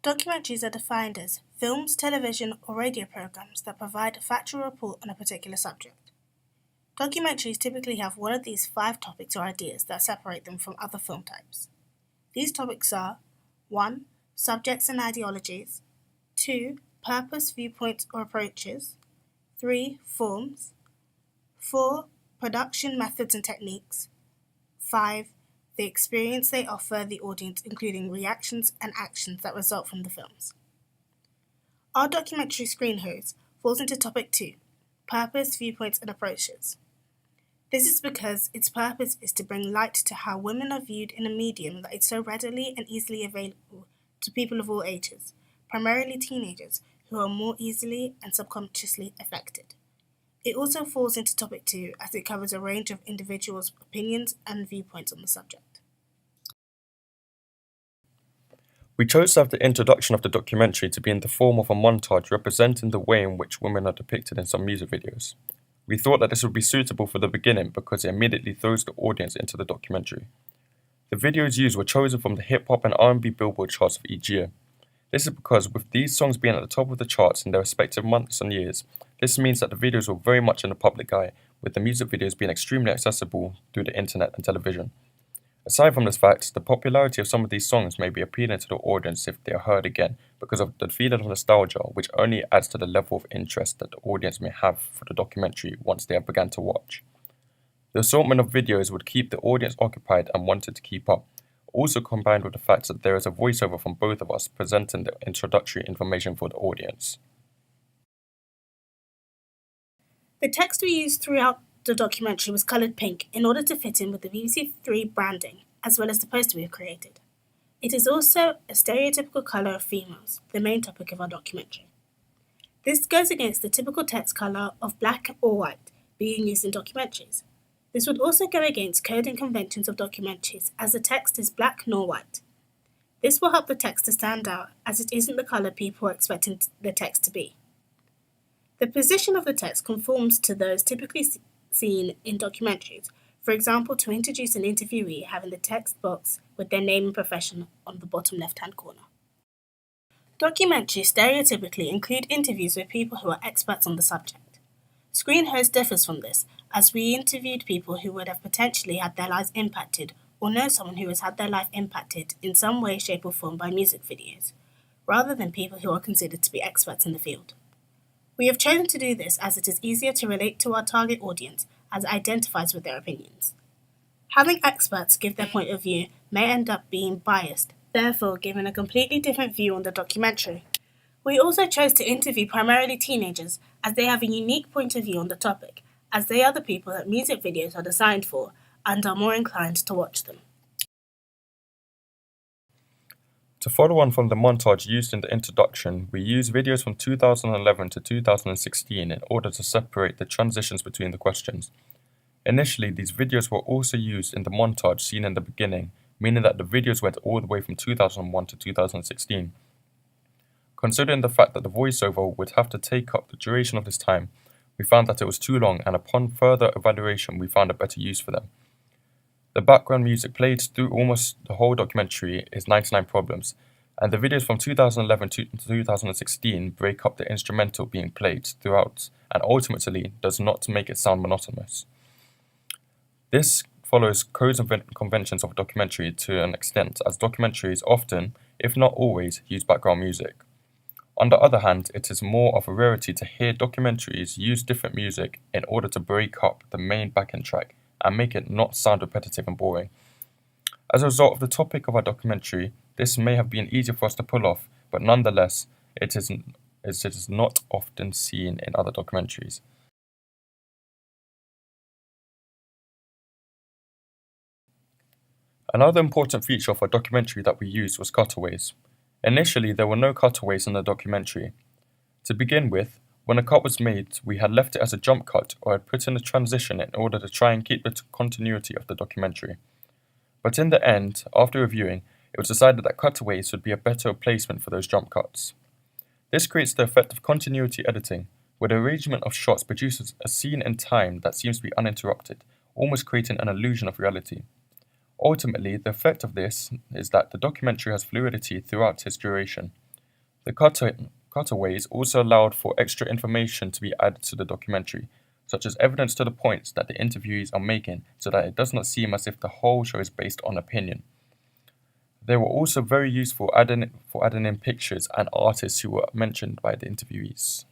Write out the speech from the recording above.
Documentaries are defined as films, television, or radio programs that provide a factual report on a particular subject. Documentaries typically have one of these 5 topics or ideas that separate them from other film types. These topics are 1. Subjects and ideologies, 2. Purpose, viewpoints, or approaches, 3. Forms, 4. Production methods and techniques, 5. The experience they offer the audience, including reactions and actions that result from the films. Our documentary Screenhoez falls into topic 2, purpose, viewpoints, and approaches. This is because its purpose is to bring light to how women are viewed in a medium that is so readily and easily available to people of all ages, primarily teenagers, who are more easily and subconsciously affected. It also falls into topic 2 as it covers a range of individuals' opinions and viewpoints on the subject. We chose to have the introduction of the documentary to be in the form of a montage representing the way in which women are depicted in some music videos. We thought that this would be suitable for the beginning because it immediately throws the audience into the documentary. The videos used were chosen from the hip-hop and R&B Billboard charts of each year. This is because with these songs being at the top of the charts in their respective months and years, this means that the videos were very much in the public eye, with the music videos being extremely accessible through the internet and television. Aside from this fact, the popularity of some of these songs may be appealing to the audience if they are heard again because of the feeling of nostalgia, which only adds to the level of interest that the audience may have for the documentary once they have begun to watch. The assortment of videos would keep the audience occupied and wanted to keep up, also combined with the fact that there is a voiceover from both of us presenting the introductory information for the audience. The text we used throughout the documentary was coloured pink in order to fit in with the BBC3 branding, as well as the poster we have created. It is also a stereotypical colour of females, the main topic of our documentary. This goes against the typical text colour of black or white being used in documentaries. This would also go against coding conventions of documentaries, as the text is black nor white. This will help the text to stand out, as it isn't the colour people are expecting the text to be. The position of the text conforms to those typically seen in documentaries, for example, to introduce an interviewee having the text box with their name and profession on the bottom left-hand corner. Documentaries stereotypically include interviews with people who are experts on the subject. Screenhoez differs from this, as we interviewed people who would have potentially had their lives impacted or know someone who has had their life impacted in some way, shape or form by music videos, rather than people who are considered to be experts in the field. We have chosen to do this as it is easier to relate to our target audience as it identifies with their opinions. Having experts give their point of view may end up being biased, therefore giving a completely different view on the documentary. We also chose to interview primarily teenagers as they have a unique point of view on the topic, as they are the people that music videos are designed for and are more inclined to watch them. To follow on from the montage used in the introduction, we used videos from 2011 to 2016 in order to separate the transitions between the questions. Initially, these videos were also used in the montage seen in the beginning, meaning that the videos went all the way from 2001 to 2016. Considering the fact that the voiceover would have to take up the duration of this time, we found that it was too long, and upon further evaluation we found a better use for them. The background music played through almost the whole documentary is 99 Problems, and the videos from 2011 to 2016 break up the instrumental being played throughout and ultimately does not make it sound monotonous. This follows codes and conventions of documentary to an extent, as documentaries often, if not always, use background music. On the other hand, it is more of a rarity to hear documentaries use different music in order to break up the main backend track and make it not sound repetitive and boring. As a result of the topic of our documentary, this may have been easier for us to pull off, but nonetheless, it is not often seen in other documentaries. Another important feature of our documentary that we used was cutaways. Initially, there were no cutaways in the documentary. To begin with, when a cut was made, we had left it as a jump cut or had put in a transition in order to try and keep the continuity of the documentary. But in the end, after reviewing, it was decided that cutaways would be a better replacement for those jump cuts. This creates the effect of continuity editing, where the arrangement of shots produces a scene in time that seems to be uninterrupted, almost creating an illusion of reality. Ultimately, the effect of this is that the documentary has fluidity throughout its duration. The cutaways also allowed for extra information to be added to the documentary, such as evidence to the points that the interviewees are making, so that it does not seem as if the whole show is based on opinion. They were also very useful for adding in pictures and artists who were mentioned by the interviewees.